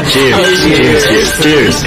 Cheers! Cheers! Cheers!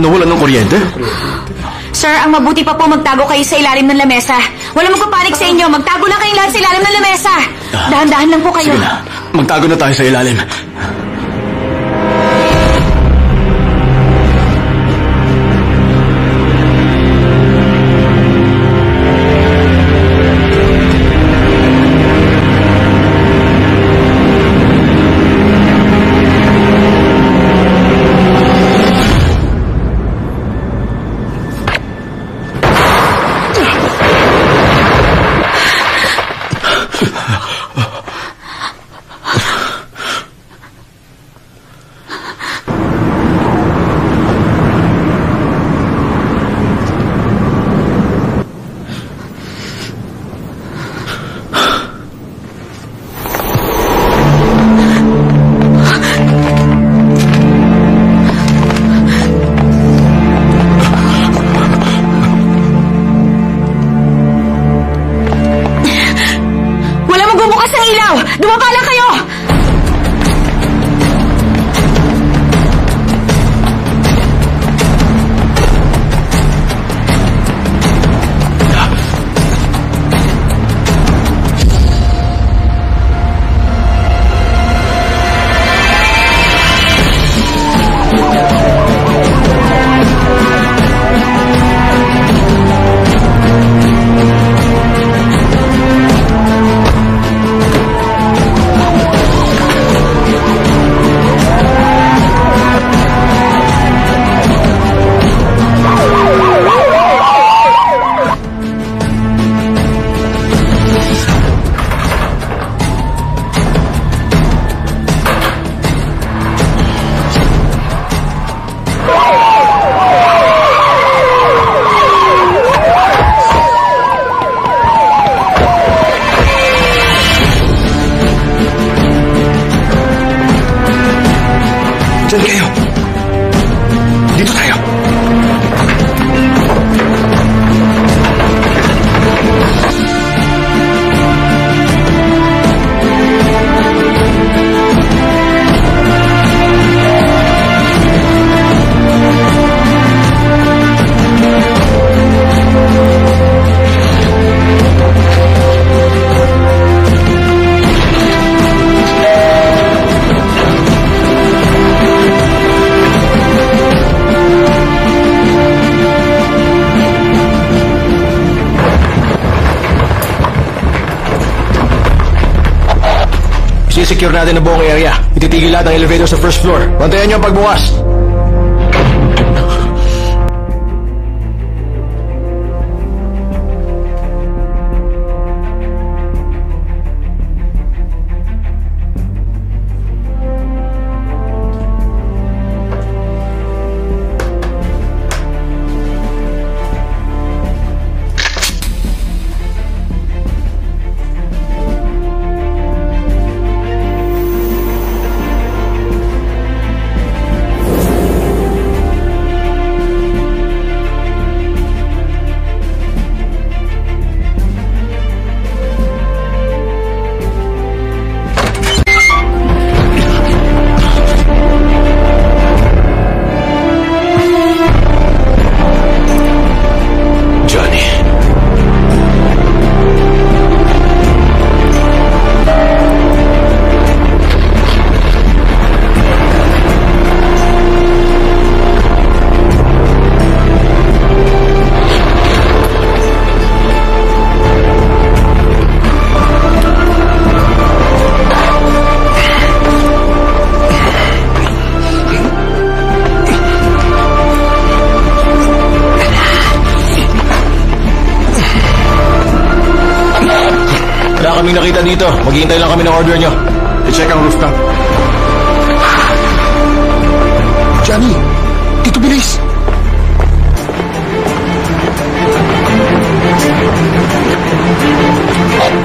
Nawalan ng kuryente? Sir, ang mabuti pa po magtago kayo sa ilalim ng lamesa. Walang magpapanik sa inyo. Magtago lang kayong lahat sa ilalim ng lamesa. Dahan-dahan lang po kayo. Sige na. Magtago na tayo sa ilalim. Diyan kayo. Dito tayo. Secure natin ang buong area. Ititigil lahat ang elevator sa first floor. Bantayan niyo ang pagbukas. kaming nakita dito. Maghihintay lang kami ng order nyo. I-check ang rooftop. Johnny, dito bilis.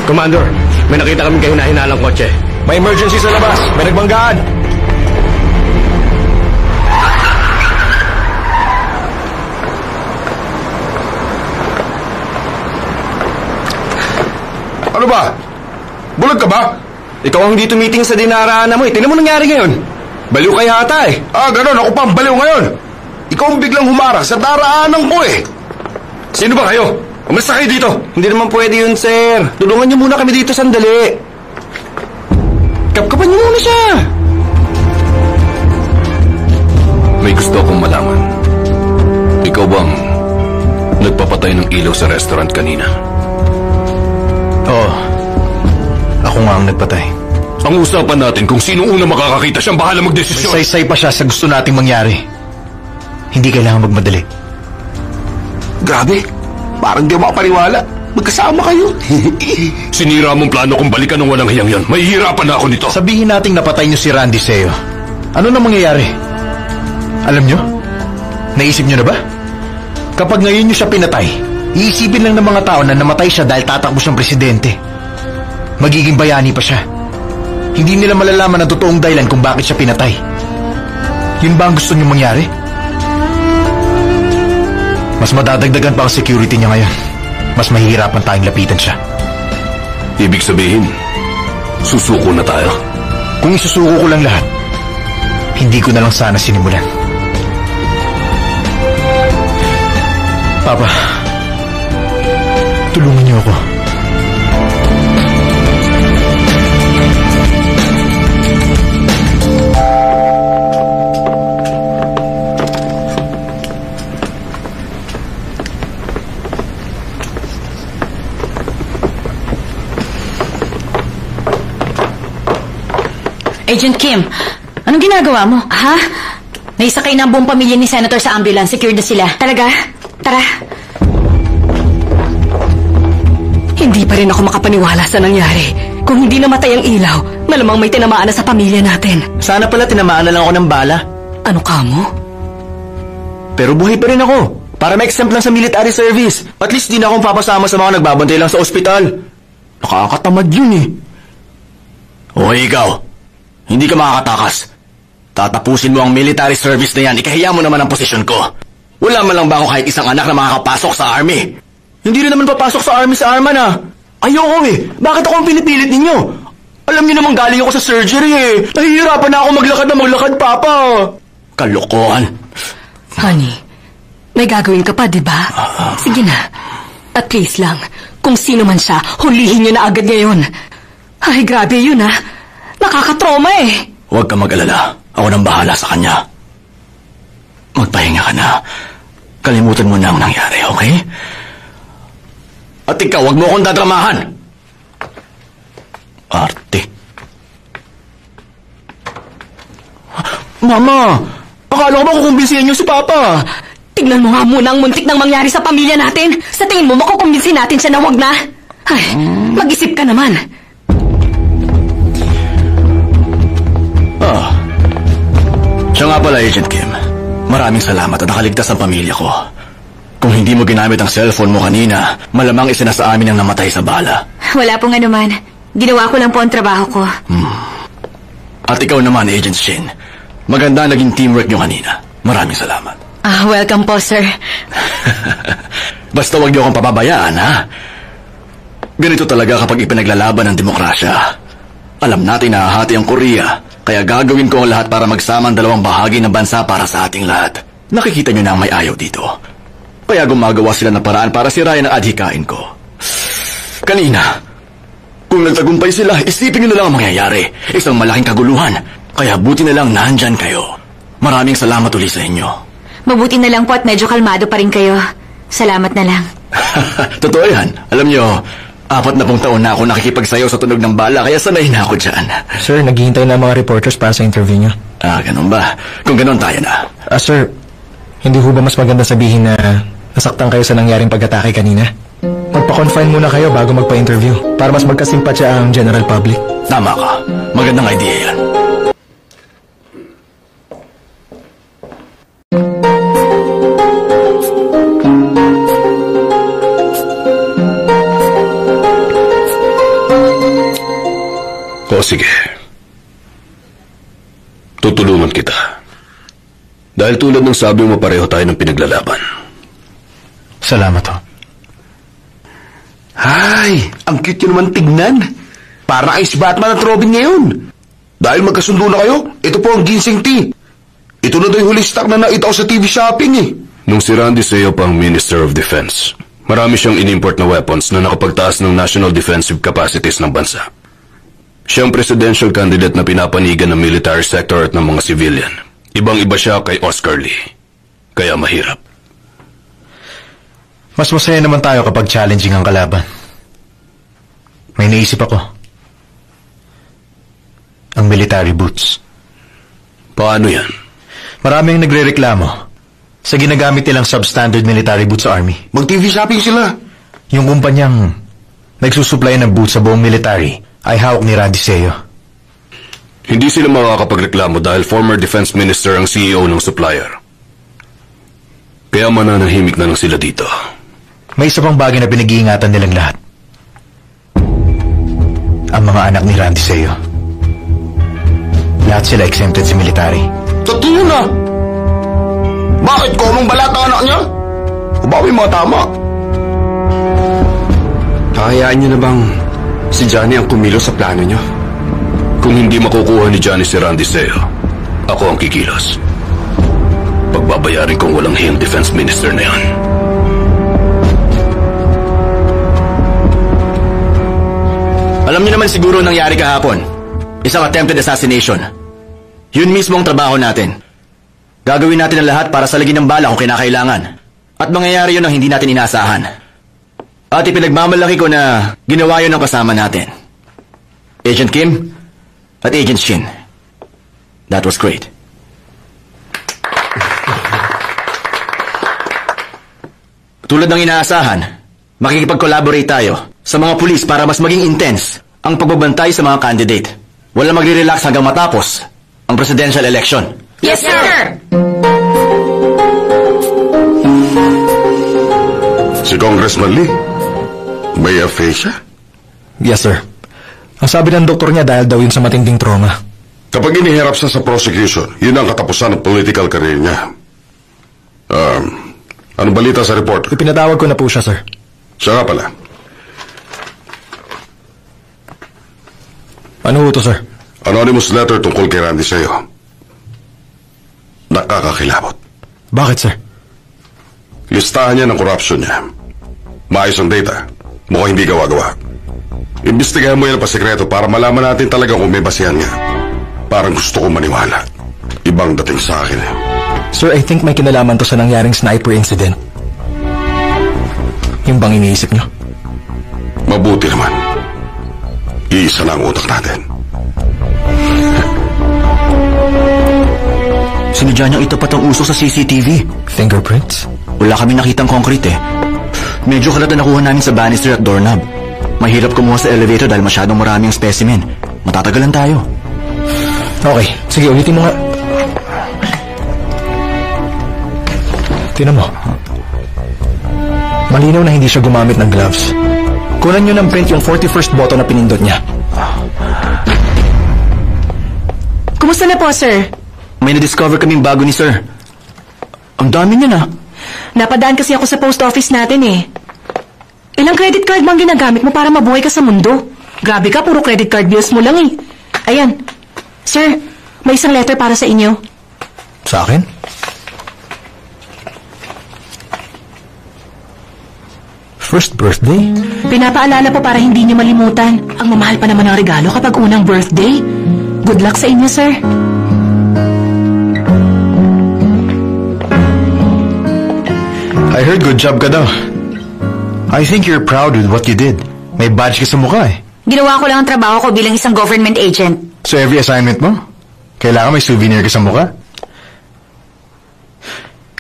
Commander, may nakita kami kayo na hinalang kotse. May emergency sa labas. May nagbanggaan. Ano ba? Bulag ka ba? Ikaw ang hindi tumiting sa dinaraanan mo eh. Tingnan mo nangyari ngayon. Baliw ka yata eh. Ganon. Ako pa ang baliw ngayon. Ikaw ang biglang humarang sa daraanan ko eh. Sino ba kayo? Umalis na kayo dito. Hindi naman pwede yun, sir. Tulungan niyo muna kami dito sandali. Kapkapan niyo muna siya. May gusto akong malaman. Ikaw bang nagpapatay ng ilaw sa restaurant kanina? Oo. Ako nga ang nagpatay. Ang usapan natin kung sino una makakakita siyang bahala magdesisyon. May saysay pa siya sa gusto nating mangyari. Hindi kailangan magmadali. Grabe. Parang di makapaniwala. Magkasama kayo. Sinira mong plano kong balikan ng walang hiyang yan. Mahihirapan na ako nito. Sabihin nating napatay niyo si Randy Seo. Ano na mangyayari? Alam niyo? Naisip niyo na ba? Kapag ngayon niyo siya pinatay, iisipin lang ng mga tao na namatay siya dahil tatakbo siyang presidente. Magiging bayani pa siya. Hindi nila malalaman ang totoong dahilan kung bakit siya pinatay. Yun ba ang gusto niyo mangyari? Mas madadagdagan pa ang security niya ngayon. Mas mahihirapan tayong lapitan siya. Ibig sabihin, susuko na tayo? Kung isusuko ko lang lahat, hindi ko na lang sana sinimulan. Papa, tulungan niyo ako. Agent Kim, anong ginagawa mo? Ha? Naisakay na ang buong pamilya ni Senator sa ambulance. Secured na sila. Talaga? Tara. Hindi pa rin ako makapaniwala sa nangyari. Kung hindi namatay ang ilaw, malamang may tinamaan na sa pamilya natin. Sana pala tinamaan na lang ako ng bala. Ano ka mo? Pero buhay pa rin ako. Para ma-exempt lang sa military service. At least di na akong papasama sa mga nagbabantay lang sa ospital. Nakakatamad yun eh. O ikaw, hindi ka makakatakas. Tatapusin mo ang military service na yan. Ikahiya mo naman ang posisyon ko. Wala man lang ba ako kahit isang anak na makakapasok sa army? Hindi rin naman papasok sa army sa Arman ah. Ayoko eh. Bakit ako ang pinipilit ninyo? Alam niyo naman galing ako sa surgery eh. Nahihirapan na ako maglakad, Papa. Kalokohan. Honey, may gagawin ka pa, di ba? Sige na. At least lang, kung sino man siya, hulihin niyo na agad ngayon. Ay, grabe yun ah. Nakakatrauma eh. Huwag ka mag-alala. Ako nang bahala sa kanya. Magpahinga ka na. Kalimutan mo na ang nangyari, okay? At ikaw, huwag mo akong dadramahan. Arte. Mama, akala ko ba kukumbinsihin niyo si Papa? Tignan mo nga muna ang muntik nang mangyari sa pamilya natin. Sa tingin mo, makukumbinsin natin siya na wag na? Ay, mag-isip ka naman. Siya nga pala, Agent Kim. Maraming salamat at nakaligtas ang pamilya ko. Kung hindi mo ginamit ang cellphone mo kanina, malamang isa na sa amin ang namatay sa bala. Wala pong anuman. Ginawa ko lang po ang trabaho ko. At ikaw naman, Agent Shin. Maganda naging teamwork niyo kanina. Maraming salamat. Welcome po, sir. Basta wag niyo akong pababayaan, ha? Ganito talaga kapag ipinaglalaban ng demokrasya. Alam natin na hahati ang Korea, kaya gagawin ko ang lahat para magsama ang dalawang bahagi ng bansa para sa ating lahat. Nakikita niyo na ang may ayaw dito. Kaya gumagawa sila ng paraan para sirayan ang adhikain ko. Kanina, kung nagtagumpay sila, isipin niyo na lang ang mangyayari. Isang malaking kaguluhan. Kaya buti na lang nandyan kayo. Maraming salamat ulit sa inyo. Mabuti na lang po at medyo kalmado pa rin kayo. Salamat na lang. Totoo yan. Alam niyo, 40 taon na ako nakikipagsayaw sa tunog ng bala, kaya sanay na ako dyan. Sir, naghihintay na mga reporters para sa interview niyo. Ganun ba? Kung ganun, tayo na. Sir, hindi ho ba mas maganda sabihin na nasaktan kayo sa nangyaring pag-atake kanina? magpa-confine muna kayo bago magpa-interview para mas magkasimpatya ang general public. Tama ka. Magandang idea yan. O sige. Tutulungan kita. Dahil tulad ng sabi mo, pareho tayo ng pinaglalaban. Salamat ho. Ay, ang cute yun naman tignan. Para kayo si Batman at Robin ngayon. Dahil magkasundo na kayo, ito po ang ginseng tea. Ito na daw yung huli stock na naitaw sa TV shopping eh. Nung si Randy Seo pa ang Minister of Defense, marami siyang in-import na weapons na nakapagtaas ng national defensive capacities ng bansa. Siya ang presidential candidate na pinapanigan ng military sector at ng mga civilian. Ibang-iba siya kay Oscar Lee. Kaya mahirap. Mas masaya naman tayo kapag challenging ang kalaban. May naisip ako. Ang military boots. Paano yan? Maraming nagrereklamo sa ginagamit nilang substandard military boots sa Army. Mag-TV shopping sila. Yung kumpanyang nagsusupply ng boots sa buong military ay hawak ni Randy Seo. Hindi sila makakapagreklamo dahil former defense minister ang CEO ng supplier. Kaya mananahimik na lang sila dito. May isa pang bagay na pinag-iingatan nilang lahat. Ang mga anak ni Randy Seo. Lahat sila exempted sa military. Totoo na. Bakit ko mong balat ang anak niya? O ba may mga tama? Hayaan niyo na bang si Johnny ang kumilos sa plano niyo? Kung hindi makukuha ni Johnny si Randy Seo, ako ang kikilos. Pagbabayarin kong walang hiyang defense minister na yan. Alam niyo naman siguro nangyari kahapon. Isang attempted assassination. Yun mismo ang trabaho natin. Gagawin natin ang lahat para salagin ng bala kung kinakailangan. At mangyayari yun ang hindi natin inaasahan. At ipinagmamalaki ko na ginawa yun ang kasama natin. Agent Kim at Agent Shin. That was great. Tulad ng inaasahan, makikipag-collaborate tayo sa mga pulis para mas maging intense ang pagbabantay sa mga candidate. Wala magre-relax hanggang matapos ang presidential election. Yes, sir! Si Congressman Lee, may aphasia? Yes, sir. Ang sabi ng doktor niya dahil daw yun sa matinding trauma. Kapag inihirap siya sa prosecution, yun ang katapusan ng political career niya. Anong balita sa report? Ipinatawag ko na po siya, sir. Siya nga pala. Ano ho to, sir? Anonymous letter tungkol kay Randy Seo. Nakakakilabot. Bakit, sir? Listahan niya ng corruption niya. Maayos ang data. Mukhang hindi gawa-gawa. Imbestigahan mo yan pa sekreto para malaman natin talaga kung may basihan nga. Parang gusto kong maniwala. Ibang dating sa akin eh. Sir, I think may kinalaman to sa nangyaring sniper incident. Yung bang iniisip niyo? Mabuti naman. Iisa na ang utak natin. Sinadya niyang itapat ang uso sa CCTV. Fingerprints? Wala kami nakitang concrete eh. Medyo kalat na nakuha namin sa banister at doorknob. Mahirap kumuha sa elevator dahil masyadong maraming specimen. Matatagalan tayo. Okay, sige, ulitin mo nga. Tingnan mo. Malinaw na hindi siya gumamit ng gloves. Kunan nyo ng print yung 41st button na pinindot niya. Kumusta na po, sir? May na-discover kaming bago ni sir. Ang dami niya na. Napadaan kasi ako sa post office natin eh. Ilang credit card bang ginagamit mo para mabuhay ka sa mundo? Grabe ka, puro credit card bills mo lang eh. Ayan. Sir, may isang letter para sa inyo. Sa akin? First birthday? Pinapaalala po para hindi niyo malimutan. Ang mamahal pa naman ang regalo kapag unang birthday. Good luck sa inyo, sir. I heard good job ka daw. I think you're proud with what you did. May badge ka sa mukha eh. Ginawa ko lang ang trabaho ko bilang isang government agent. So every assignment mo, kailangan may souvenir ka sa mukha?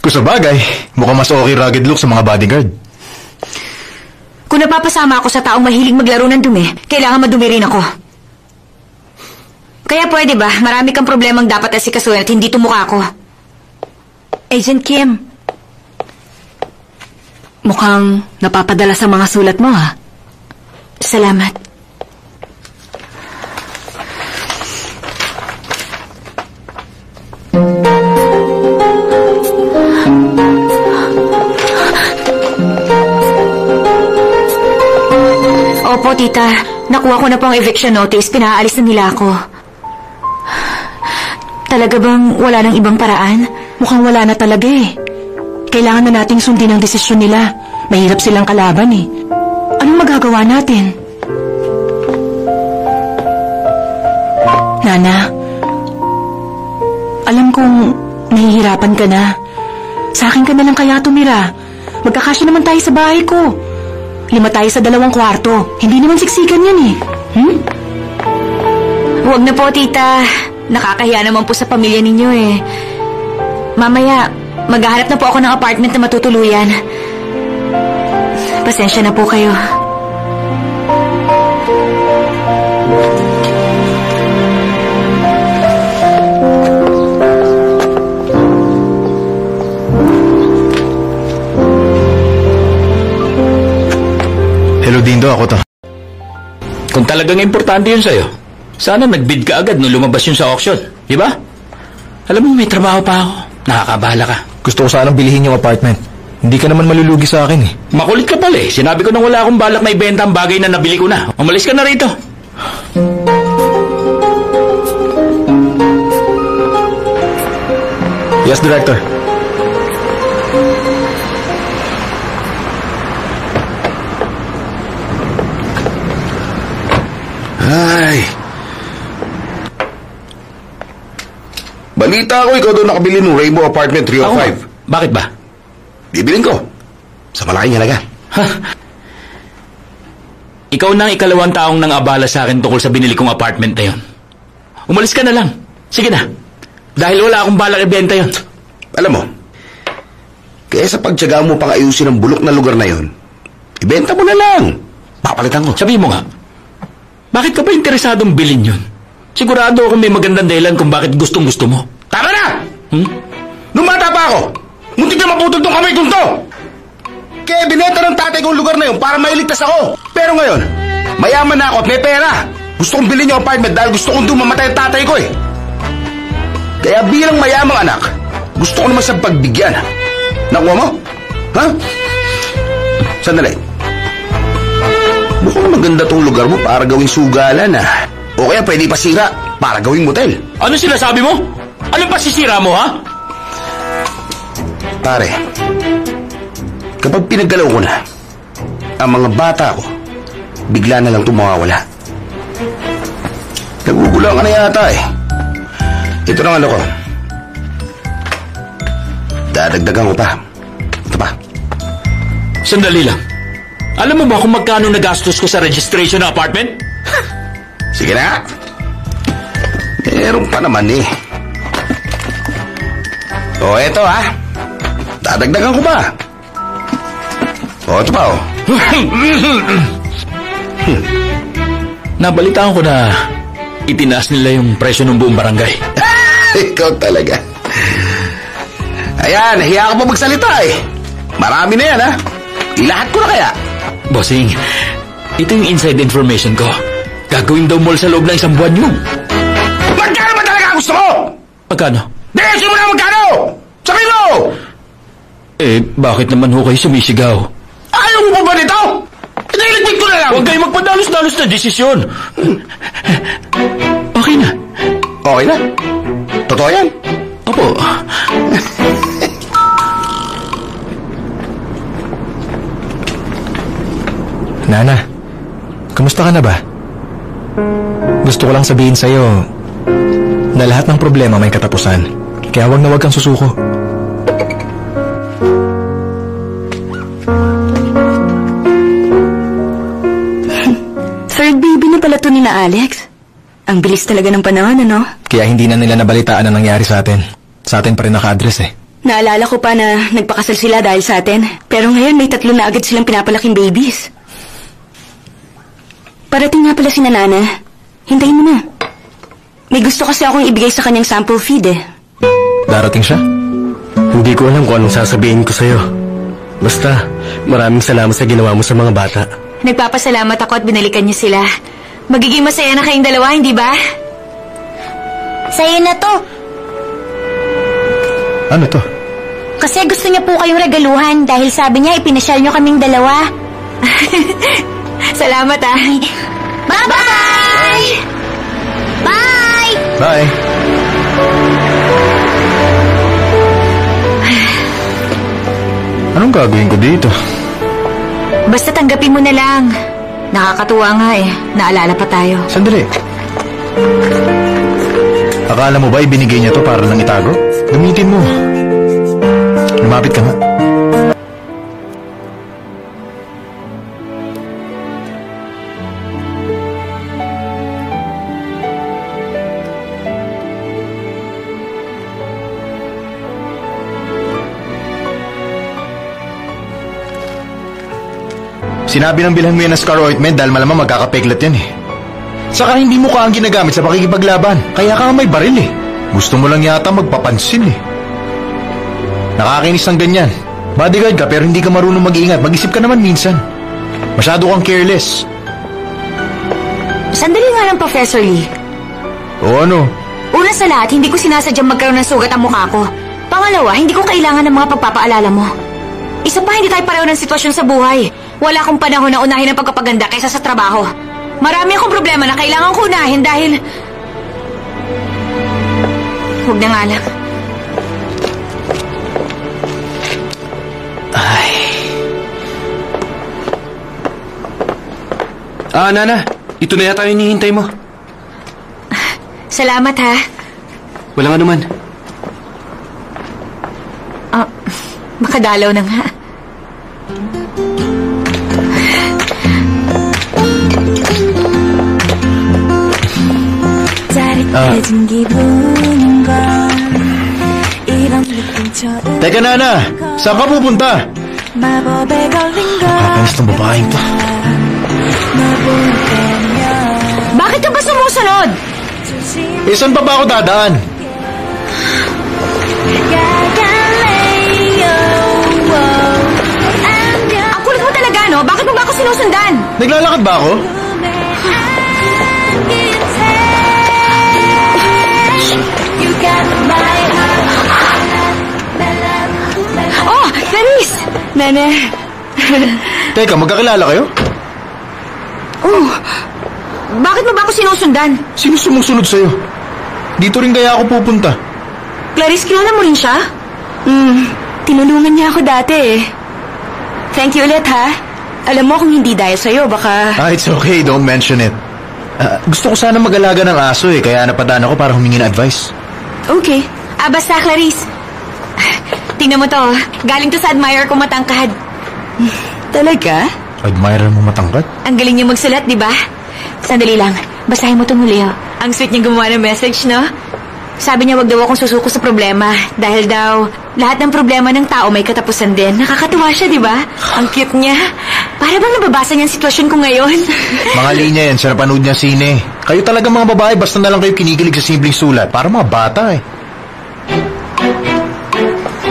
Kung sa bagay, mukhang mas okay rugged look sa mga bodyguard. Kung napapasama ako sa taong mahilig maglaro ng dumi, kailangan madumi rin ako. Kaya pwede ba, marami kang problemang dapat asikasuhin at hindi tumukha ko. Agent Kim. Mukhang napapadala sa mga sulat mo, ha? Salamat. Opo, tita. Nakuha ko na po ang eviction notice. Pinaalis na nila ako. Talaga bang wala nang ibang paraan? Mukhang wala na talaga eh. Kailangan na nating sundin ang desisyon nila. Mahirap silang kalaban eh. Anong magagawa natin? Nana, alam kong nahihirapan ka na. Sa akin ka na lang kaya tumira. Magkakasya naman tayo sa bahay ko. 5 tayo sa 2 kwarto. Hindi naman siksikan yan eh. Huwag na po, tita. Nakakahiya naman po sa pamilya ninyo eh. Mamaya, maghahanap na po ako ng apartment na matutuluyan. Pasensya na po kayo. Hello, Dindo. Ako to. Kung talagang importante yun sa'yo, sana nag-bid ka agad nung lumabas yun sa auction. Di ba? Alam mo, may trabaho pa ako. Nakakabahala ka. Gusto ko sanang bilihin yung apartment. Hindi ka naman malulugi sa akin eh. Makulit ka pala eh. Sinabi ko nang wala akong balak na ibenta ang bagay na nabili ko na. Umalis ka na rito. Yes, Director. Ay. Balita ko, ikaw doon nakabili ng Rainbow Apartment 305. Ako? Bakit ba? Bibilin ko. Sa malaking halaga. Ikaw na ang 2nd taong nang abala sa akin tungkol sa binili kong apartment na yun. Umalis ka na lang. Sige na. Dahil wala akong balak ibenta yun. Alam mo, kaya sa pagtyaga mo pang ayusin ang bulok na lugar na yun, ibenta mo na lang. Papalitan ko. Sabi mo nga, bakit ka ba interesadong bilhin yun? Sigurado ako may magandang dahilan kung bakit gustong-gusto mo. Tama na! Nung bata pa ako, muntik na maputol tong kamay kong to! Kaya binenta ng tatay kong lugar na yun para mailigtas ako. Pero ngayon, mayaman na ako at may pera. Gusto kong bilhin yung apartment dahil gusto kong doon mamatay ang tatay ko eh. Kaya bilang mayamang anak, gusto ko naman siyang pagbigyan. Nakuha mo? Ha? Sandali. Mukhang maganda tong lugar mo para gawing sugalan ah. O kaya pwede pasira para gawing motel. Ano sinasabi mo? Anong pasisira mo, ha? Pare, kapag pinaggalaw ko na, ang mga bata ko, bigla na lang itong mawawala. Nagugulang ka na yata eh. Ito na ano ko. Dadagdagan ko pa. Ito pa. Sandali lang. Alam mo ba kung magkano nagastos ko sa registration ng apartment? Sige na. Meron pa naman eh. O, eto ha. Dadagdagan ko pa. O, ito pa o. Nabalitaan ko na itinaas nila yung presyo ng buong barangay. Ikaw talaga. Ayan, nahiya ka pa magsalita eh. Marami na yan ha. Ilahat ko na kaya. Bossing, ito yung inside information ko. Gagawin daw mall sa loob ng 1 buwan yun. Magkano ba talaga gusto mo? Magkano? Desin mo na magkano! Sabihin mo! Eh, bakit naman ho kayo sumisigaw? Ayaw mo ba nito? Iniligpit ko na lang! Huwag kayo magpadalos-dalos na desisyon. Okay na. Okay na. Totoo yan. Opo. Nana, kamusta ka na ba? Gusto ko lang sabihin sa'yo na lahat ng problema may katapusan. Kaya wag na wag kang susuko. Third baby na pala to ni na Alex. Ang bilis talaga ng panahon, ano? Kaya hindi na nila nabalitaan ang nangyari sa atin. Sa atin pa rin naka-address eh. Naalala ko pa na nagpakasal sila dahil sa atin. Pero ngayon may 3 na agad silang pinapalaking babies. Parating nga pala si Nana. Hintayin mo na. May gusto kasi akong ibigay sa kanyang sample feed eh. Darating siya? Hindi ko alam kung anong sasabihin ko sa'yo. Basta, maraming salamat sa ginawa mo sa mga bata. Nagpapasalamat ako at binalikan niyo sila. Magiging masaya na kayong dalawa, hindi ba? Sa'yo na to. Ano to? Kasi gusto niya po kayong regaluhan dahil sabi niya ipinasyal niyo kaming dalawa. Salamat ah. Bye-bye! Bye! Bye! Anong gagawin ko dito? Basta tanggapin mo na lang. Nakakatuwa nga eh. Naalala pa tayo. Sandali. Akala mo ba ibinigay niya to para lang itago? Gamitin mo. Lumapit ka nga. Sinabi ng bilhan mo yan ng Scar Ointment dahil malamang magkakapeklat yan eh. Saka hindi mo ka ang ginagamit sa pakikipaglaban. Kaya ka may baril eh. Gusto mo lang yata magpapansin eh. Nakakainis ng ganyan. Bodyguard ka pero hindi ka marunong mag-iingat. Mag-isip ka naman minsan. Masyado kang careless. Sandali nga lang, Professor Lee. O ano? Una sa lahat, hindi ko sinasadyang magkaroon ng sugat ang mukha ko. Pangalawa, hindi ko kailangan ng mga pagpapaalala mo. Isa pa, hindi tayo pareho ng sitwasyon sa buhay. Wala akong panahon na unahin ang pagpapaganda kaysa sa trabaho. Marami akong problema na kailangan ko unahin dahil... Huwag na nga lang. Ay. Nana. Ito na yata yung hinihintay mo. Salamat ha. Walang anuman. Makadalaw na nga. Teka Nana, saan ka pupunta? Nakakainis ng babaeng to. Bakit ka ba sumusunod? Saan pa ba ako dadaan? Ang kulit mo talaga, no? Bakit mo ba ako sinusundan? Naglalakad ba ako? Oh, Clarice! Nana. Teka, magkakilala kayo? Oh, bakit mo ba ako sinusundan? Sino sumusunod sa'yo? Dito rin kaya ako pupunta. Clarice, kilala mo rin siya? Tinulungan niya ako dati eh. Thank you ulit ha. Alam mo kung hindi dahil sa'yo, baka... It's okay. Don't mention it. Gusto ko sana mag-alaga ng aso eh, kaya napadaan ako para humingi ng advice. Okay. Basta Clarice. Tingnan mo to. Galing to sa admirer ko matangkad. Talaga? Admirer mo matangkad? Ang galing niya magsulat, di ba? Sandali lang. Basahin mo itong huli, oh. Ang sweet niya gumawa ng message, no? Sabi niya wag daw akong susuko sa problema. Dahil daw, lahat ng problema ng tao may katapusan din. Nakakatuwa siya, di ba? Ang cute niya. Para bang nababasa niya ang sitwasyon ko ngayon? Mga linya yan sa napanood niya sine. Kayo talaga mga babae, basta na lang kayo kinikilig sa simpleng sulat. Para mga bata eh.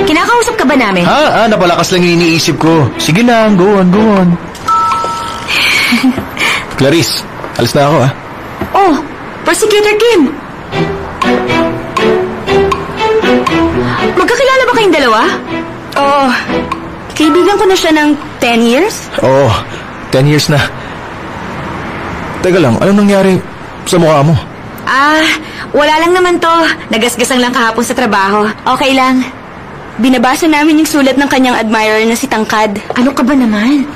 Kinakausap ka ba namin? Napalakas lang yung iniisip ko. Sige lang, go on, go on. Clarice, alis na ako Oh, Prosecutor Kim. Magkakilala ba kayong dalawa? Oo. Kaibigan ko na siya ng 10 years? Oo, 10 years na. Teka lang, anong nangyari sa mukha mo? Wala lang naman to. Nagasgasang lang kahapon sa trabaho. Okay lang. Binabasa namin yung sulat ng kanyang admirer na si Tangkad. Ano ka ba naman?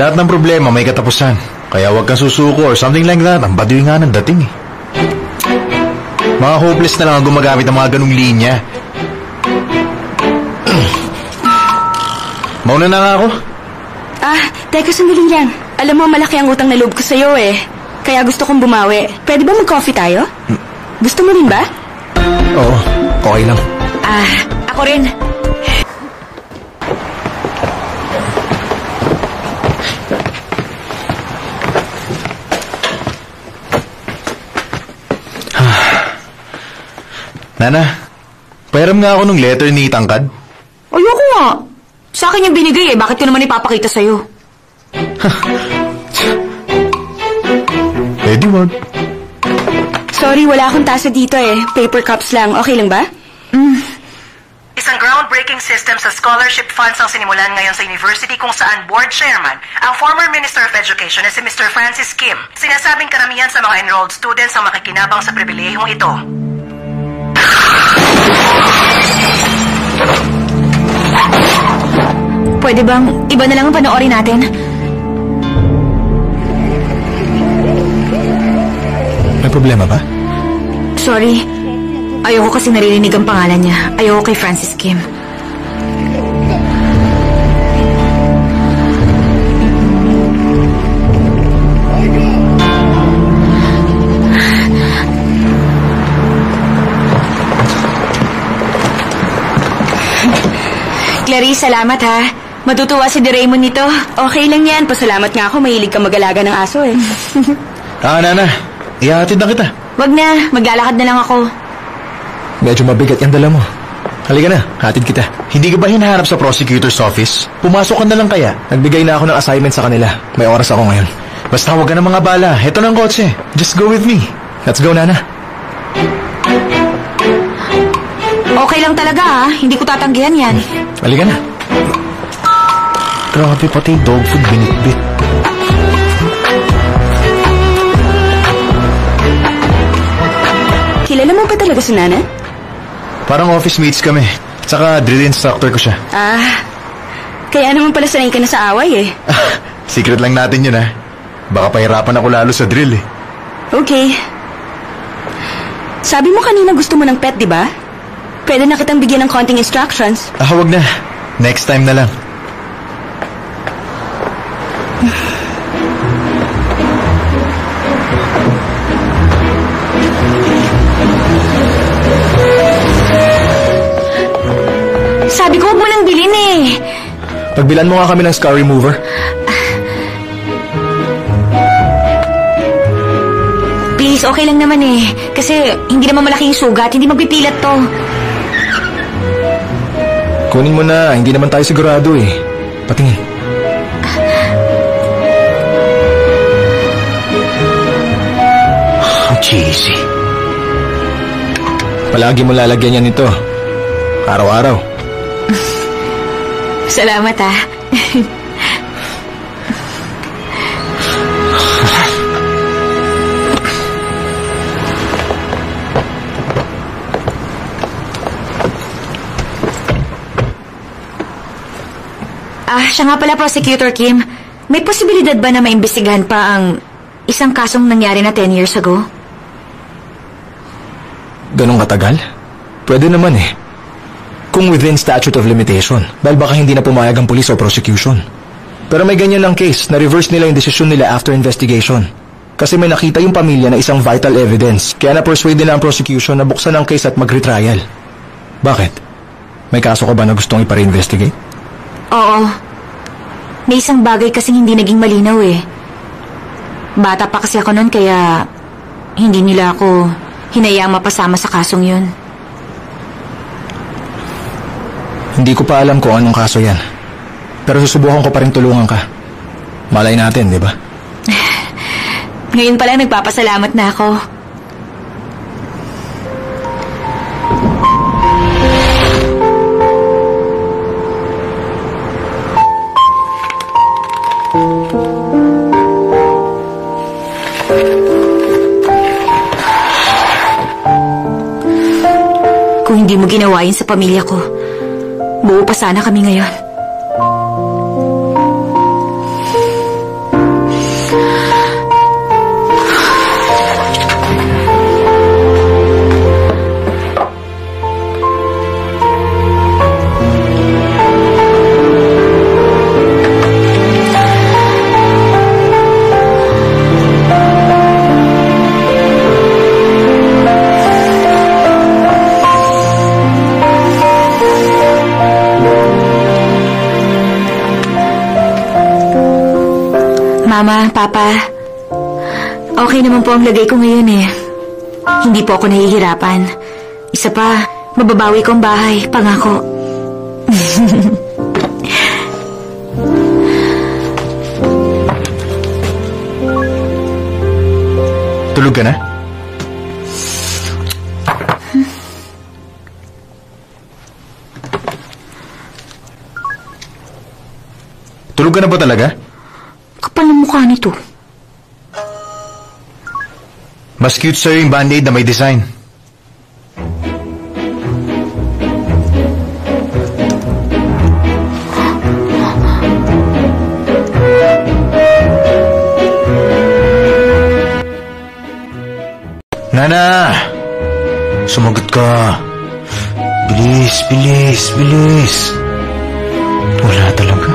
Lahat ng problema may katapusan. Kaya huwag kang susuko or something like that. Ang baduy nga ng dating eh. Mga hopeless na lang ang gumagamit ng mga ganung linya. Mauna na nga ako. Teka sandali lang. Alam mo, malaki ang utang na loob ko sa'yo eh. Kaya gusto kong bumawi. Pwede ba mag-coffee tayo? Gusto mo rin ba? Oo, okay lang. Ako rin. Nana, pahiram nga ako ng letter ni Tangkad. Ayoko nga. Sa akin yung binigay eh. Bakit ko naman ipapakita sa'yo? Pwede wag. Sorry, wala akong tasa dito eh. Paper cups lang. Okay lang ba? Isang groundbreaking system sa scholarship funds ang sinimulan ngayon sa university kung saan board chairman ang former Minister of Education na si Mr. Francis Kim. Sinasabing karamihan sa mga enrolled students ang makikinabang sa pribilehiyong ito. Pwede bang iba na lang ang panoorin natin? May problema ba? Sorry. Ayoko kasi naririnig ang pangalan niya. Ayoko kay Francis Kim. Clarice, salamat ha. Matutuwa si Raymond nito. Okay lang yan. Pasalamat nga ako. Mahilig ka mag-alaga ng aso eh. Nana. Ihahatid na kita. Wag na. Maglalakad na lang ako. Medyo mabigat yung dala mo. Halika na, hatid kita. Hindi ka ba hinahanap sa prosecutor's office? Pumasok ka na lang kaya? Nagbigay na ako ng assignment sa kanila. May oras ako ngayon. Basta huwag ka ng mga bala. Heto ng kotse. Just go with me. Let's go, Nana. Okay lang talaga ha. Hindi ko tatanggihan yan. Halika na. Grabe, pati dog food binitbit. Kilala mo ba talaga si Nana? Parang office mates kami. Tsaka drill instructor ko siya. Kaya naman pala sanay ka na sa away eh. Secret lang natin yun ha. Baka pahirapan ako lalo sa drill eh. Okay. Sabi mo kanina gusto mo ng pet, di ba? Pwede na kitang bigyan ng konting instructions. Wag na. Next time na lang. Sabi ko huwag mo nang bilhin eh. Pagbilan mo nga kami ng scar remover. Please, okay lang naman eh. Kasi hindi naman malaki yung sugat. Hindi magpipilat to. Kunin mo na. Hindi naman tayo sigurado eh. Patingin. Cheesy. Palagi mo lalagyan yan ito. Araw-araw. Salamat ah. Siya nga pala, Prosecutor Kim. May posibilidad ba na maimbestigahan pa ang isang kasong nangyari na 10 years ago? Ganong katagal? Pwede naman eh. Kung within statute of limitation. Dahil baka hindi na pumayag ang police o prosecution. Pero may ganyan lang case na reverse nila yung desisyon nila after investigation. Kasi may nakita yung pamilya na isang vital evidence. Kaya na-persuade nila ang prosecution na buksan ang case at mag-retrial. Bakit? May kaso ka ba na gustong ipa-reinvestigate? Oo. May isang bagay kasing hindi naging malinaw eh. Bata pa kasi ako noon kaya hindi nila ako hinayaang mapasama sa kasong yun. Hindi ko pa alam kung anong kaso yan. Pero susubukan ko pa rin tulungan ka. Malay natin, di ba? Ngayon pala nagpapasalamat na ako. Kung hindi mo ginawa yun sa pamilya ko, buo pa sana kami ngayon. Mama, Papa, okay naman po ang lagay ko ngayon eh. Hindi po ako nahihirapan. Isa pa, mababawi ko ang bahay, pangako. Tulog ka na? Tulog ka na ba talaga? Kapal ng mukha nito. Mas cute sa'yo yung band-aid na may design. Nana! Sumagot ka. Bilis, bilis, bilis. Wala talaga.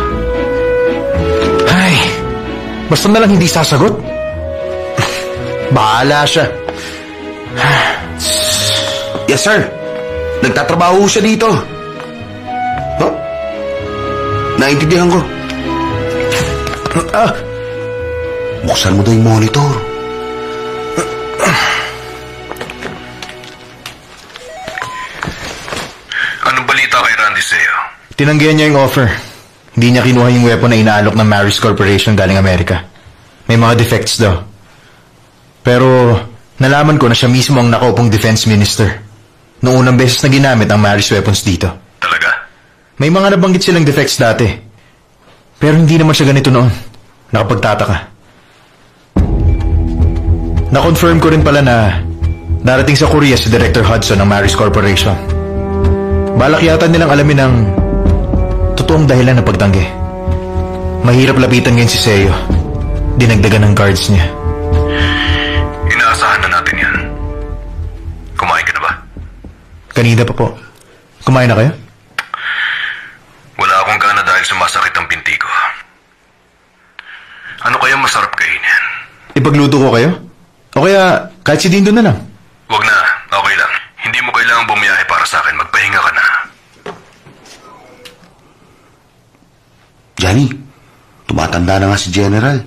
Ay, basta na lang hindi sasagot. Bahala siya. Yes, sir. Nagtatrabaho siya dito. Huh? Naintindihan ko. Buksan mo daw yung monitor. Anong balita kay Randy sa'yo? Tinanggihan niya yung offer. Hindi niya kinuha yung weapon na inaalok ng Maris Corporation galing Amerika. May mga defects daw. Pero nalaman ko na siya mismo ang nakaupong defense minister noong unang beses na ginamit ang Maris weapons dito. Talaga? May mga nabanggit silang defects dati. Pero hindi naman siya ganito noon. Nakapagtataka. Na-confirm ko rin pala na darating sa Korea si Director Hudson ng Maris Corporation. Balak yata nilang alamin ang totoong dahilan ng pagtanggi. Mahirap lapitan ngayon si Seo. Dinagdagan ng guards niya. Inaasahan na natin yan. Kumain ka na ba? Kanina pa po. Kumain na kayo? Wala akong gana dahil sumasakit ang binti ko. Ano kaya masarap kainin? Ipagluto ko kayo? O kaya kahit si Dindo na lang? Wag na, okay lang. Hindi mo kailangang bumiyahe para sa akin. Magpahinga ka na. Johnny, tumatanda na nga si General.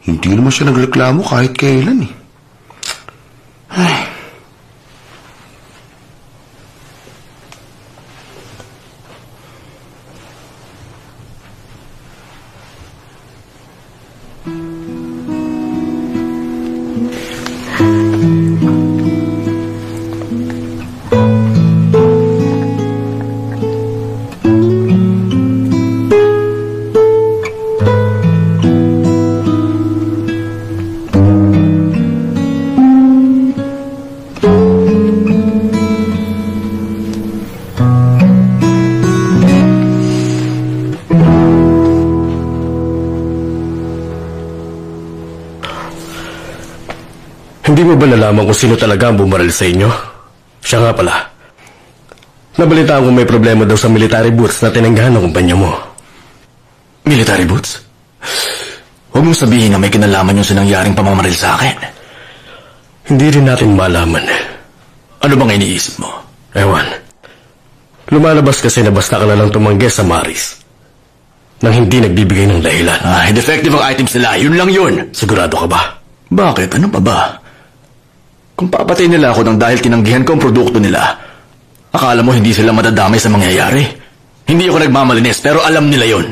Hindi naman siya nagreklamo kahit kailan eh. Ay. Hindi mo ba nalaman kung sino talaga ang bumaril sa inyo? Siya nga pala. Nabalitaan ko may problema daw sa military boots na tinanggahan ng kumpanya mo. Military boots? Huwag mong sabihin na may kinalaman yung sinangyaring pamamaril sa akin. Hindi rin natin malaman. Ano bang iniisip mo? Ewan. Lumalabas kasi na basta ka na lang tumanggi sa Maris nang hindi nagbibigay ng dahilan. Defective ang items nila. Yun lang yun. Sigurado ka ba? Bakit? Ano pa ba? Kung papatay nila ako nang dahil tinanggihan ko ang produkto nila, akala mo hindi sila madadamay sa mangyayari? Hindi ako nagmamalinis, pero alam nila yun.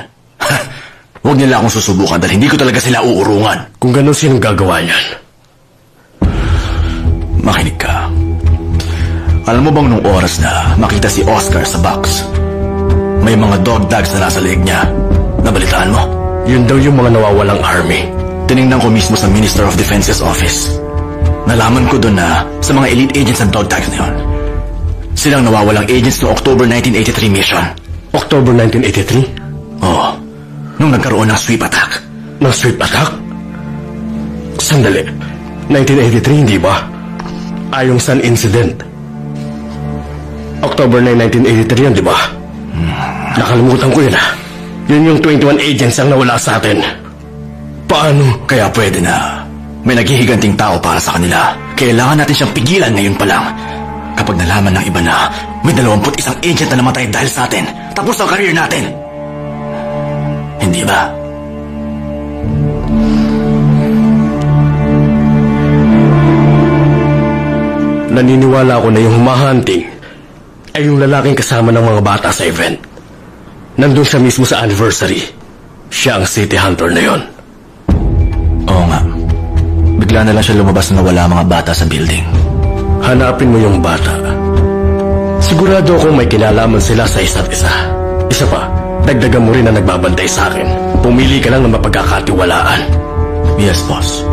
Huwag nila akong susubukan dahil hindi ko talaga sila uurungan. Kung ganun, sinong gagawa niyan? Makinig ka. Alam mo bang nung oras na makita si Oscar sa box, may mga dog tags na nasa leeg niya? Nabalitaan mo? Yun daw yung mga nawawalang army. Tinignan ko mismo sa Minister of Defense's office. Nalaman ko doon na sa mga elite agents ng dog tags na yun, silang nawawalang agents noong October 1983 mission. October 1983? Oo. Nung nagkaroon ng sweep attack. Ng sweep attack? Sandali. 1983, hindi ba? Ayong Sun Incident. October 9, 1983 yun, di ba? Nakalimutan ko yun, ha? Yun yung 21 agents ang nawala sa atin. Paano? Kaya pwede na. May naghihiganting tao para sa kanila. Kailangan natin siyang pigilan ngayon pa lang. Kapag nalaman ng iba na may 21 agent na namatay dahil sa atin, tapos ang career natin. Hindi ba? naniniwala ako na yung humahunting ay yung lalaking kasama ng mga bata sa event. Nandun siya mismo sa anniversary. Siya ang city hunter na yon. Oo nga. Bigla na lang siya lumabas na nawala ang mga bata sa building. Hanapin mo yung bata. Sigurado akong may kinalaman sila sa isa't isa. Isa pa, dagdagan mo rin na nagbabantay sa akin. Pumili ka lang ng mapagkakatiwalaan. Yes, boss.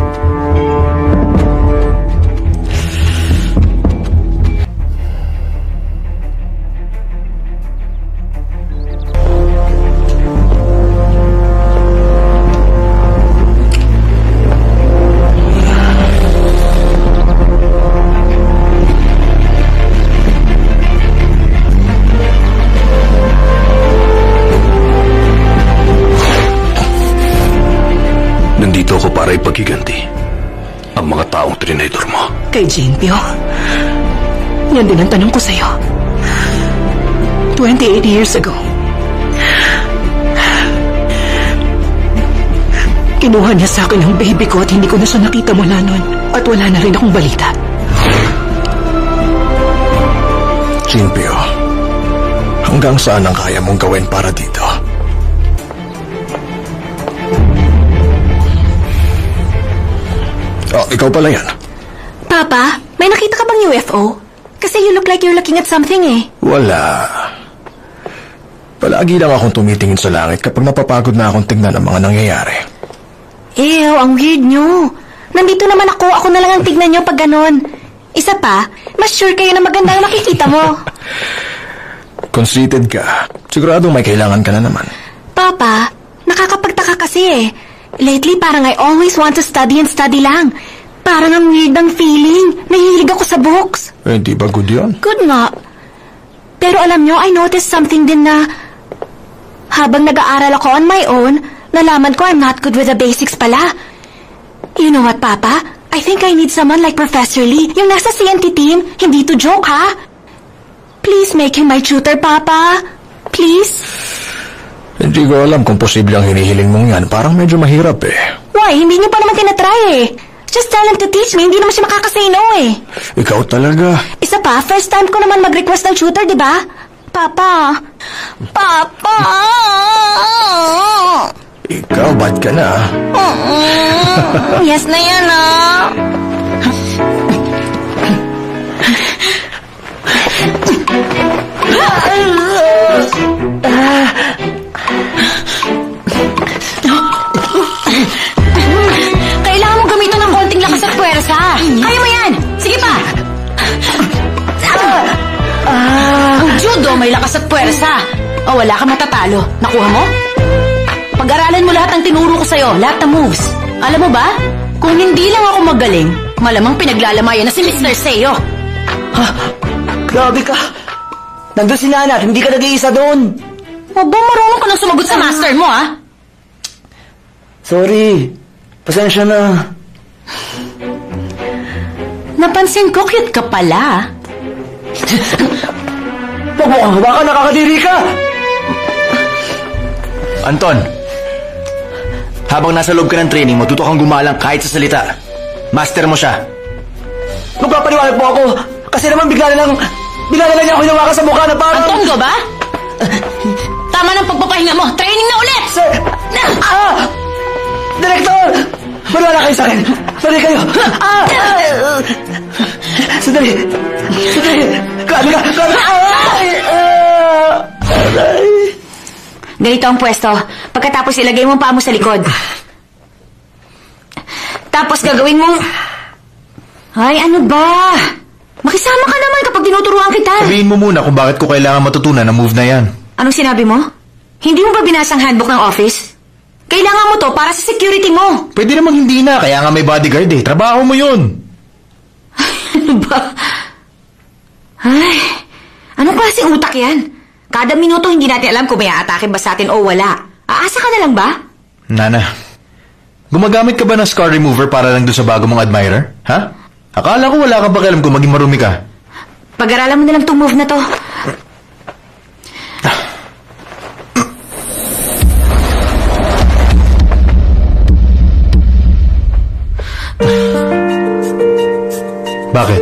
Nandito ako para ipagiganti ang mga taong trinidor mo. Kay Jane Pio, yan din ang tanong ko sa'yo. 28 years ago, kinuha niya sa akin ang baby ko at hindi ko na siya nakita mula nun. At wala na rin akong balita. Jane Pio, hanggang saan ang kaya mong gawin para dito? Oh, ikaw pala yan. Papa, may nakita ka bang UFO? Kasi you look like you're looking at something eh. Wala. Palagi lang akong tumitingin sa langit kapag napapagod na akong tingnan ang mga nangyayari. Ew, ang weird nyo. Nandito naman ako. Ako na lang ang tignan nyo pag ganon. Isa pa, mas sure kayo na maganda ang nakikita mo. Conceited ka. Siguradong may kailangan ka na naman. Papa, nakakapagtaka kasi eh. Lately, parang I always want to study and study lang. Parang ang weird ng feeling. Nahihilig ako sa books. Eh, di ba good yun? Good nga. Pero alam nyo, I noticed something din na habang nag-aaral ako on my own, nalaman ko I'm not good with the basics pala. You know what, Papa? I think I need someone like Professor Lee, yung nasa CNT team. Hindi to joke, ha? Please make him my tutor, Papa. Please? Hindi ko alam kung posible ang hinihiling mong yan. Parang medyo mahirap eh. Why? Hindi niyo pa naman tinatry eh. Just tell him to teach me. Hindi naman siya makakasay no eh. Ikaw talaga. Isa pa, first time ko naman mag-request ng tutor, di ba? Papa! Papa! Ikaw, bad ka na. Yes na yan ah. Kailangan mo gamitin ng konting lakas at puwersa. Kaya mo yan. Sige pa. Ang judo may lakas at puwersa. O wala kang matatalo. Nakuha mo? Pag-aralan mo lahat ng tinuro ko sa'yo. Lahat ng moves. Alam mo ba? Kung hindi lang ako magaling, malamang pinaglalamayan na si Mr. Seo. Ha? Grabe ka. Nandun si Nana at hindi ka nag-iisa doon. O ba marunong ka nang sumagot sa master mo, ha? Sorry. Pasensya na. Napansin ko, cute ka pala. Baka nakakadiri ka. Anton, habang nasa loob ka ng training, matuto kang gumalang kahit sa salita. Master mo siya. Magpapaliwanag po ako. Kasi naman bigla na lang niya ako hinawakan sa mukha na parang... Anton ka ba? Tama ng pagpapahinga mo. Training na ulit! Sir! Director! Maniwala kayo sa akin. Sali kayo. Sandali. Grabe ka. Ganito ang pwesto. Pagkatapos ilagay mo ang paa mo sa likod. Tapos gagawin mong... Ay, ano ba? Makisama ka naman kapag tinuturuan kita. Sabihin mo muna kung bakit ko kailangan matutunan ang move na yan. Anong sinabi mo? Hindi mo ba binasa ang handbook ng office? Kailangan mo to para sa security mo. Pwede namang hindi na, kaya nga may bodyguard eh. Trabaho mo yun. Ano ba? Ay, anong klaseng utak yan? Kada minuto hindi natin alam kung may aatake ba sa atin o wala. Aasa ka na lang ba? Nana, gumagamit ka ba ng scar remover para lang doon sa bago mong admirer? Ha? Akala ko wala ka pakialam kung maging marumi ka. Pag-aralan mo na lang itong move na to. Bakit?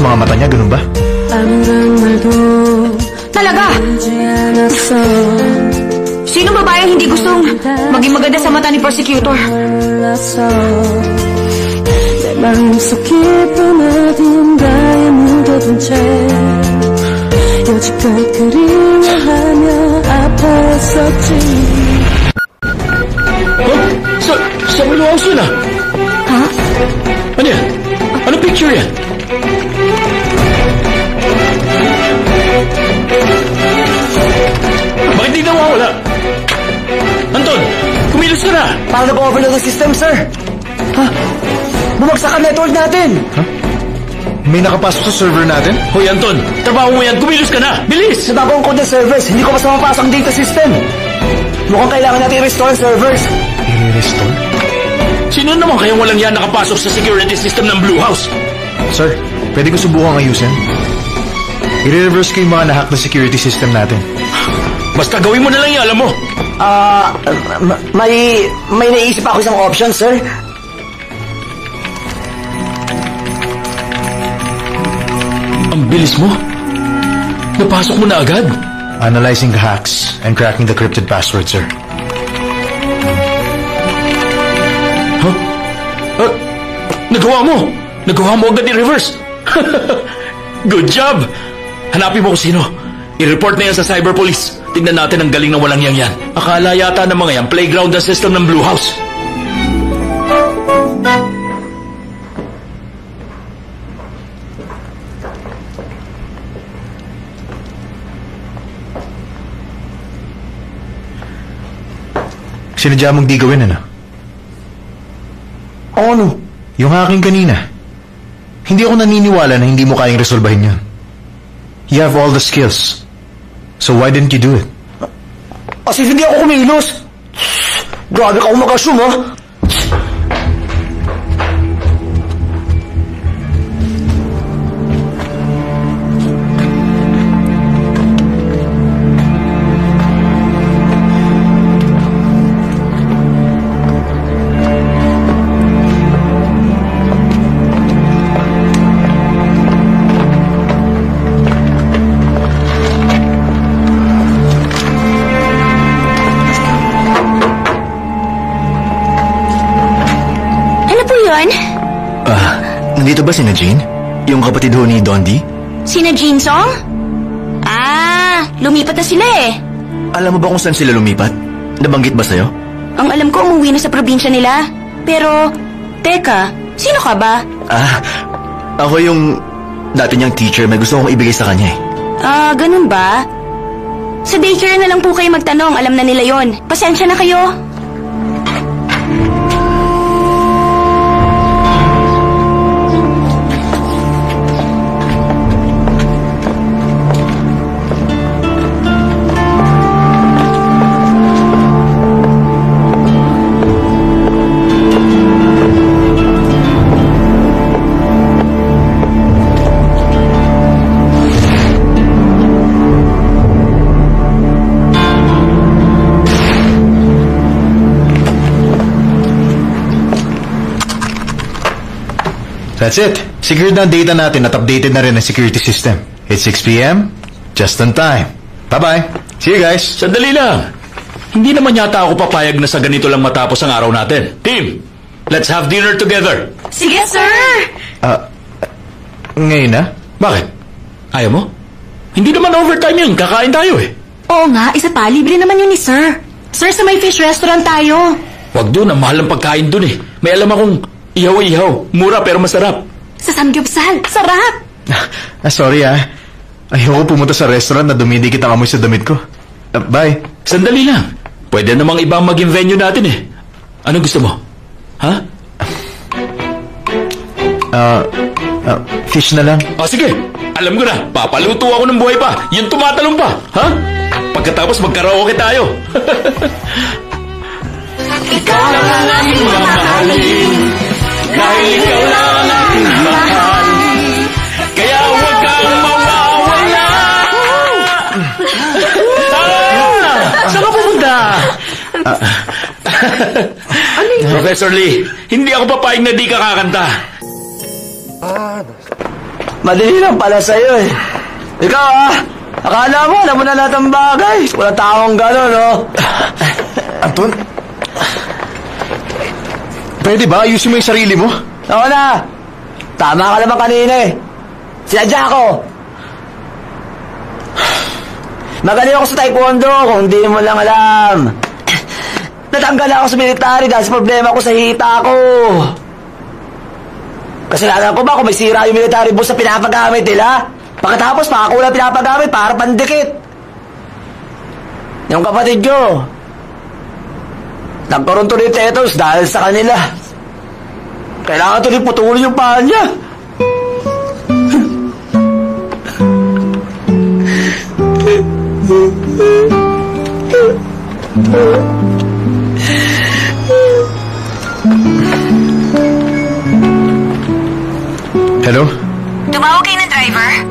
mga mata niya, ganun ba? Talaga? Sino babae hindi gustong maging maganda sa mata ni prosecutor? Sa Blue House yun ah. Ha? Ano yan? Ano picture yan? Bakit di nawawala? Anton, kumilos ka na. Paano nag-overload ang system, sir? Ha? Bumagsak ang network natin! May nakapasok sa server natin? Hoy Anton, trabaho mo yan, kumilos ka na. Bilis! Sa bagong code ng servers, hindi ko mas mapapasok ang data system. Mukhang kailangan natin i-restore ang servers. I-restore? Sino naman kayang walang yan nakapasok sa security system ng Blue House? Sir, pwede ko subukang ayusin. I-reverse ko yung mga nahack na security system natin. Basta gawin mo na lang yung alam mo. May naisip ako isang option, sir. Ang bilis mo. Napasok mo na agad. Analyzing the hacks and cracking the crypted password, sir. Huh? Nagawa mo! Nagawa mo agad i-reverse! Good job! Hanapin mo kung sino. I-report na yan sa cyber police. Tignan natin ang galing ng walang yan. Akala yata ng mga yan playground ang system ng Blue House. Sinadya mong di gawin, ano? Ano? Yung hacking kanina. Hindi ako naniniwala na hindi mo kayang resolbahin yun. You have all the skills. So why didn't you do it? As if hindi ako kumilos. Grabe ka mag-assume, ha? Nandito ba sina Jane? Yung kapatid ho ni Dondi? Sina Jinsong? Lumipat na sila eh. Alam mo ba kung saan sila lumipat? Nabanggit ba sa'yo? Ang alam ko, umuwi na sa probinsya nila. Pero, teka, sino ka ba? Ako yung dati niyang teacher. May gusto kong ibigay sa kanya eh. Ganun ba? Sa daycare na lang po kayo magtanong. Alam na nila yon. Pasensya na kayo. That's it. Secured na ang data natin at updated na rin ang security system. It's 6 p.m. Just on time. Bye-bye. See you guys. Sandali lang. Hindi naman yata ako papayag na sa ganito lang matapos ang araw natin. Team, let's have dinner together. Sige, sir! Ngayon na? Bakit? Ayaw mo? Hindi naman overtime yun. Kakain tayo eh. Oo nga, isa pa. Libre naman yun ni sir. Sir, sa may fish restaurant tayo. Wag doon. Ang mahal ng pagkain doon eh. May alam akong ihaw-ihaw. Mura pero masarap. Sa Samgyupsal. Sarap! Sorry ayoko pumunta sa restaurant na dumidikit ang amoy sa damit ko. Bye. Sandali lang. Pwede namang ibang maging venue natin eh. Ano gusto mo? Ha? Fish na lang. Sige. Alam ko na. Papaluto ako ng buhay pa. Yung tumatalong pa. Ha? Pagkatapos magkaraoke tayo. Ikaw lang ang aking mamahalin. Dahil ikaw lang ang aking mahal. Kaya huwag kang mawawala. Saan ka pupunta? Professor Lee, hindi ako papayag na di ka kakanta. Madali lang pala sa'yo eh. Ikaw akala mo, alam mo na lahat ng bagay. Walang taong gano'n, no? Anton? Pwede ba ayusin mo yung sarili mo? Oo na. Tama ka naman kanina eh. Sinadya ko. Magaling ako sa taekwondo kung hindi mo lang alam. Natanggal ako sa military dahil sa problema ko sa hita ko. Kasalanan ko ba kung may sira yung military boots na pinapagamit nila? Pagkatapos makakulang pinapagamit para pandikit. Yung kapatid ko, nagkaroon tuloy tetanus dahil sa kanila. Kailangan tuloy putulin yung paa niya. Hello? Tumawag kayo ng driver?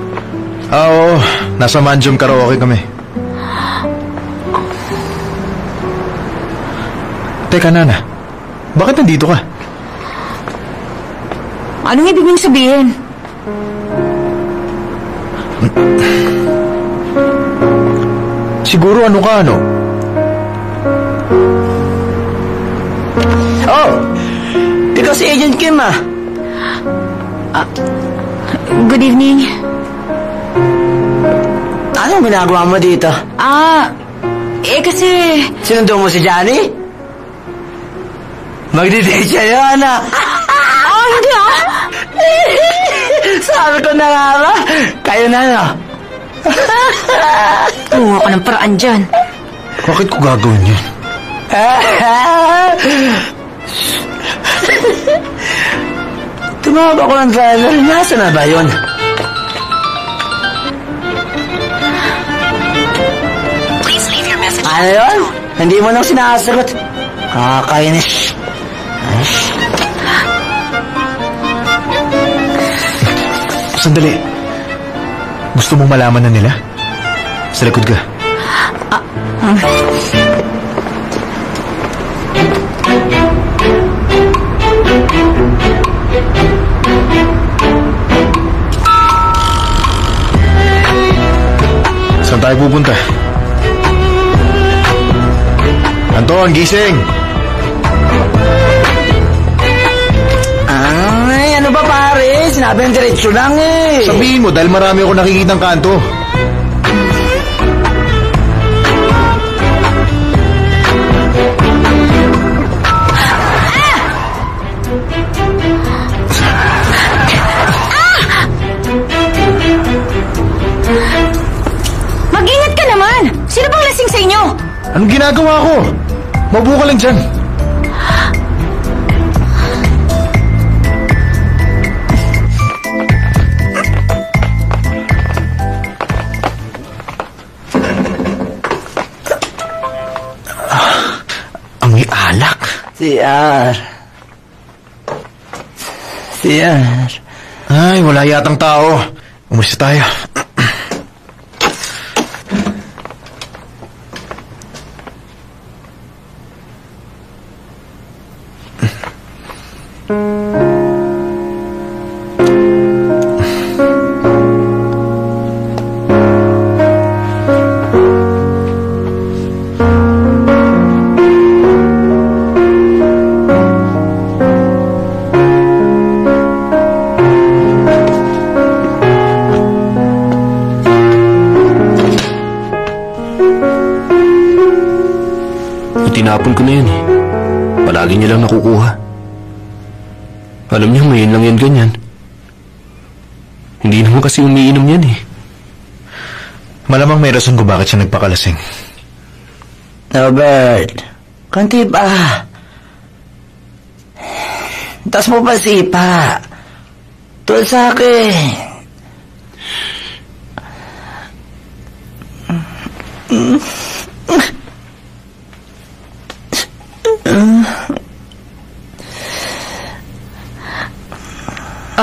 Oo. Nasa Manjum Karaoke kami. Teka, Nana. Bakit nandito ka? Anong ibig mong sabihin? Siguro ano ka, ano? Oh! Ikaw si Agent Kim, Good evening. Anong ginagawa mo dito? Kasi... Sinundo mo si Johnny? Magdi-date siya yun, Hindi Sabi ko na nga ba? Kayo na, no? Tungo ka ng paraan dyan. Bakit ko gagawin yun? Tumawag ako ng driver. Nasa na ba yun? Please leave your message. Ano yun? Hindi mo nang sinasagot. Kakainis. Sandali. Gusto mong malaman na nila? Sa likod ka. Saan tayo pupunta? Anton, gising! Ay, ano ba pare? Sinabi ng diretsyo lang eh. Sabihin mo dahil marami ako nakikitang kanto. Mag-ingat ka naman! Sino bang lasing sa inyo? Anong ginagawa ko? Mabuo ka lang dyan. Amoy alak. CR. Ay, wala yatang tao. Umalis tayo. Tinapon ko na yan eh. Palagi niya lang nakukuha. Alam niya ngayon lang yan ganyan. Hindi naman kasi umiinom yan eh. Malamang may rason kung bakit siya nagpakalasing. Robert, kanti ba? Tas mo pa sipa. Tulad sa akin.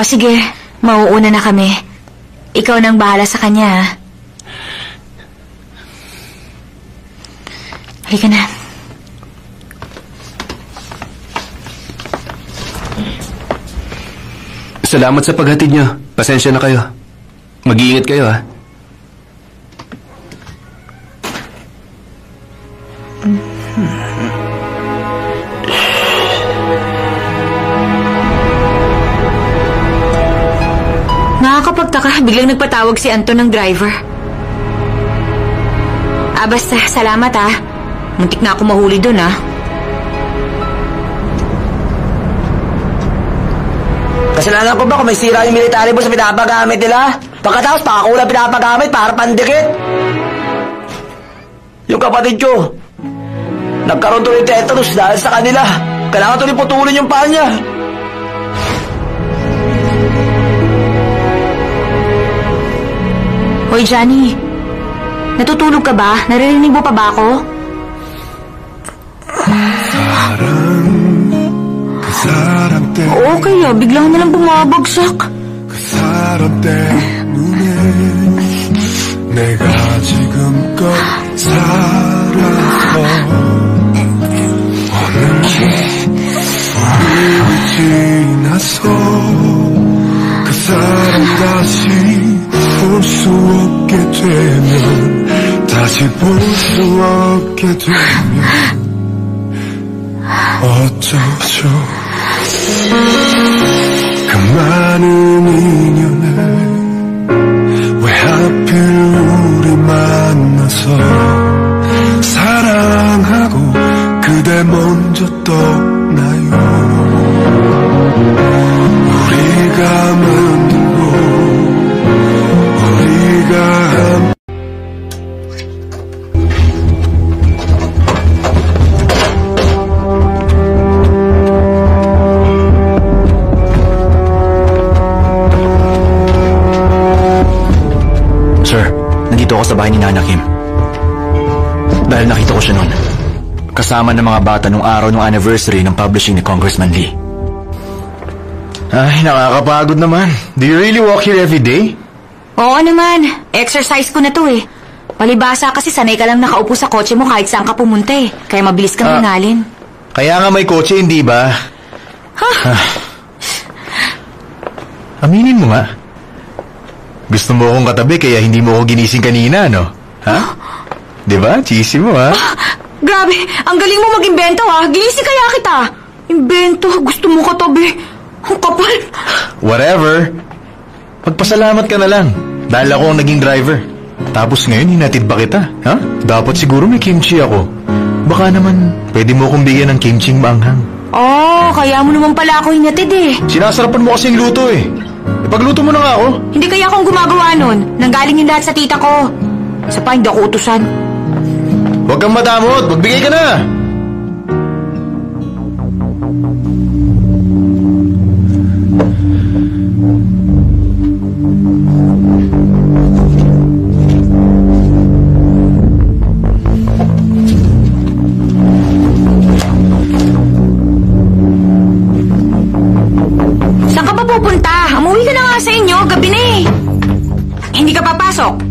O sige, mauuna na kami. Ikaw nang bahala sa kanya, ha? Halika na. Salamat sa paghatid niyo. Pasensya na kayo. Mag-iingat kayo, ha? Nakakapagtaka, biglang nagpatawag si Anton ng driver. Basta, salamat Muntik na ako mahuli dun Kasalanan ko ba kung may sira yung military bus sa pinapagamit nila? Pagkatapos, pakakulang pinapagamit para pandikit. Yung kapatid ko, nagkaroon tuloy tetanus dahil sa kanila. Kailangan tuloy putulin yung paa niya. Hoy, Johnny. Natutulog ka ba? Naririnig mo pa ba ako? Oo, kaya biglang na lang bumabagsak. 내가 지금껏 살아서 어느새 우리 지나서 그 사람 다시 볼 수 없게 되면 다시 볼 수 없게 되면 어쩌죠 그 많은 인연을 왜 하필 우리 만나서 사랑하고 그대 먼저 떠나요 우리가 만들고 우리가 Nandito ako sa bahay ni Nana Kim. Dahil nakita ko siya noon. Kasama ng mga bata nung araw ng anniversary ng publishing ni Congressman Lee. Ay, nakakapagod naman. Do you really walk here every day? Oo naman. Exercise ko na to Palibasa kasi sanay ka lang nakaupo sa kotse mo kahit saan ka pumunta Kaya mabilis kang hingalin. Kaya nga may kotse, hindi ba? Aminin mo nga. Gusto mo akong katabi kaya hindi mo ako ginising kanina, no? Ha? Diba? Cheesy mo, ha? Grabe! Ang galing mo mag-imbento, Ginising kaya kita! Imbento! Gusto mo katabi! Ang kapal! Whatever. Magpasalamat ka na lang. Dahil ako ang naging driver. Tapos ngayon, hinatid ba kita? Ha? Dapat siguro may kimchi ako. Baka naman, pwede mo akong bigyan ng kimching maanghang. Kaya mo naman pala ako hinatid Sinasarapan mo kasi yung luto Ipagluto mo na nga ako. Hindi kaya akong gumagawa nun. Nanggaling yung lahat sa tita ko. Sa pa, hindi ako utusan. Huwag kang madamot. Magbigay ka na.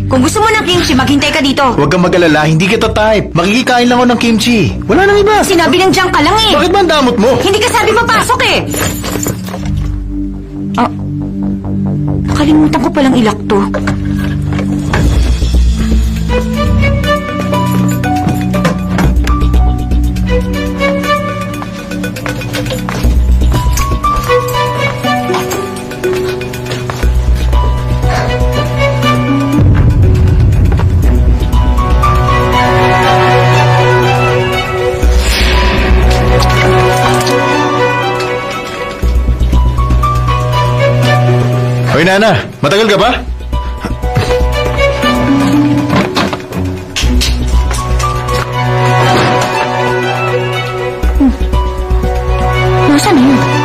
Kung gusto mo ng kimchi, maghintay ka dito. Huwag kang mag-alala, hindi kita type. Makikikain lang ako ng kimchi. Wala nang iba. Sinabi ng diyan ka lang Bakit ba ang damot mo? Hindi ka sabi papasok Nakalimutan ko palang ilak to. Hoy, Nana, matagal ka ba? Nasaan na yun?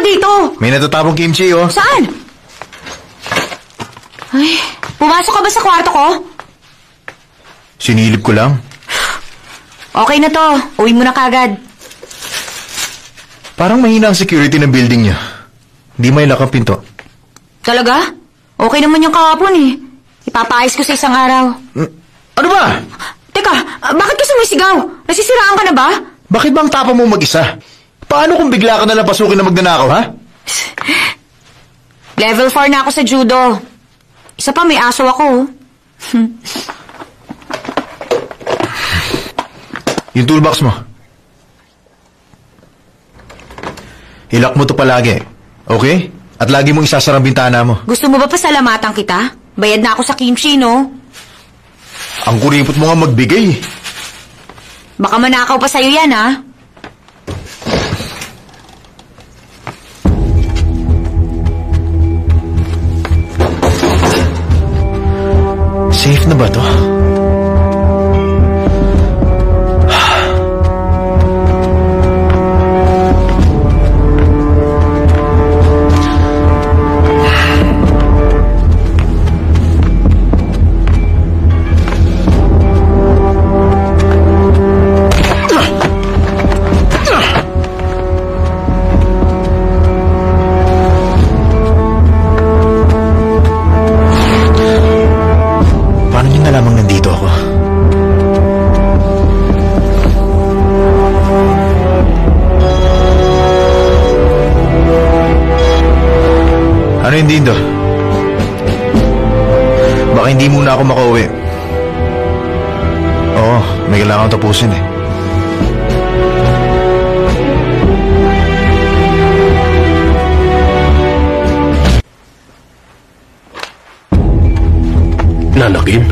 dito? May natatapong kimchi, oh. Saan? Ay, pumasok ka ba sa kwarto ko? Sinilip ko lang. Okay na to. Uwi mo na kagad. Parang mahina ang security ng building niya. Hindi may lock ang pinto. Talaga? Okay naman yung kahapon eh. Ipapaayos ko sa isang araw. Ano ba? Teka, bakit ka sumisigaw? Nasisiraan ka na ba? Bakit bang tapa mo mag-isa? Paano kung bigla ka nalang pasukin na magnanakaw, ha? Level 4 na ako sa judo. Isa pa, may aso ako. Yung toolbox mo. Ilak mo to palagi, okay? At lagi mong isasara ang bintana mo. Gusto mo ba pasalamatan kita? Bayad na ako sa kimchi, no? Ang kuripot mo nga magbigay. Baka manakaw pa sa'yo yan, ha? Safe na ba to? Dindo. Baka hindi muna ako makauwi. Oo, may kailangan tapusin eh. Nana Kim?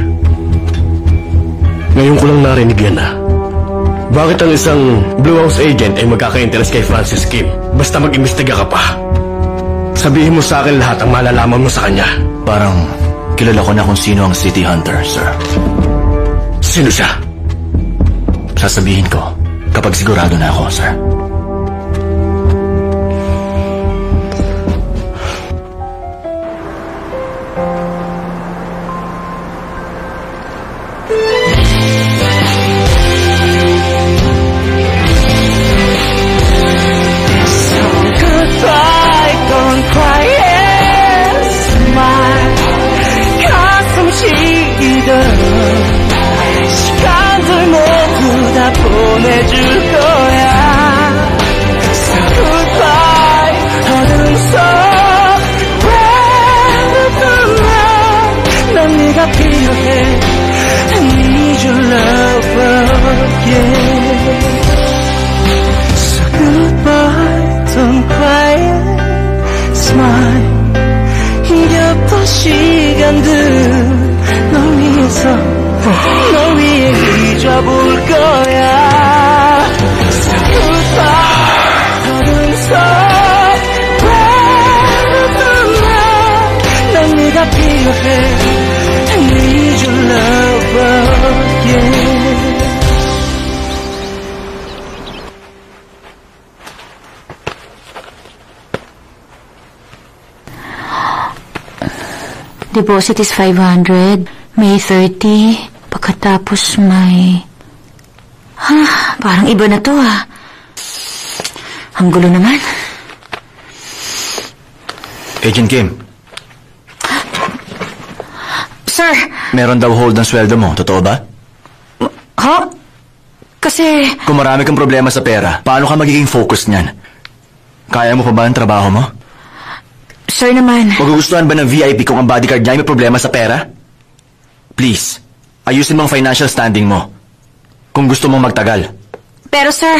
Ngayon ko lang narinig yan ah. Bakit ang isang Blue House agent ay magkaka-interest kay Francis Kim? Basta mag-imbestiga ka pa. Sabihin mo sa akin lahat ang malalaman mo sa kanya. Parang kilala ko na kung sino ang City Hunter, sir. Sino siya? Sasabihin ko kapag sigurado na ako, sir. 시간들 모두 다 보내줄 거야. So goodbye 어둠 속 난 네가 필요해. I need your love again. So goodbye don't cry smile. 힘겹던 시간들 널 위해서 널 위해 잊어볼 거야. So goodbye 어둠 속 난 네가 필요해. I need your love again. Deposit is 500. May 30. Pagkatapos may... parang iba na to Ang gulo naman. Agent Kim. Sir! Meron daw hold ng sweldo mo. Totoo ba? Ha? Kasi... Kung marami kang problema sa pera, paano ka magiging focused niyan? Kaya mo pa ba ang trabaho mo? Sir naman... Magugustuhan ba ng VIP kung ang bodyguard niya ay may problema sa pera? Please, ayusin mo ang financial standing mo. Kung gusto mong magtagal. Pero sir...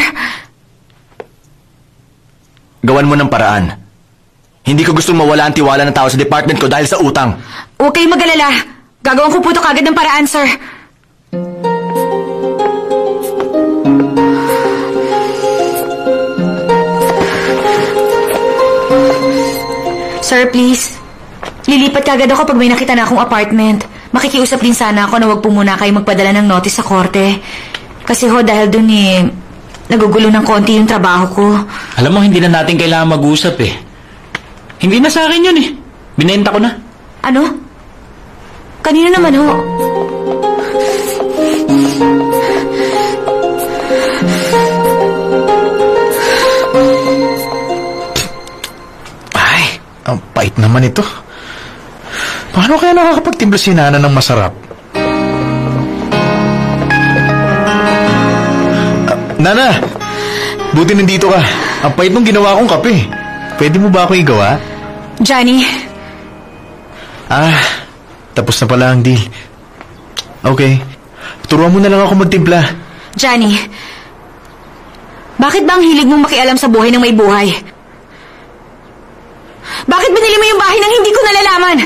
Gawan mo ng paraan. Hindi ko gustong mawala ang tiwala ng tao sa department ko dahil sa utang. Huwag kayong mag-alala. Gagawin ko po ito kagad ng paraan, sir. Sir, please. Lilipat kagad ako pag may nakita na akong apartment. Makikiusap din sana ako na wag po muna kayo magpadala ng notice sa korte. Kasi dahil dun nagugulo ng konti yung trabaho ko. Alam mo, hindi na natin kailangan mag-usap eh. Hindi na sa akin yun eh. Binenta ko na. Ano? Kanino naman ho? Ay, ang pait naman ito. Paano kaya nakakapagtimpla si Nana ng masarap? Nana! Buti nandito ka. Ang pait nung ginawa kong kape. Pwede mo ba ako igawa? Johnny. Tapos na pala ang deal. Okay. Turuan mo na lang ako magtimpla. Johnny. Bakit ba ang hilig mong makialam sa buhay ng may buhay? Bakit binili mo yung bahay nang hindi ko nalalaman?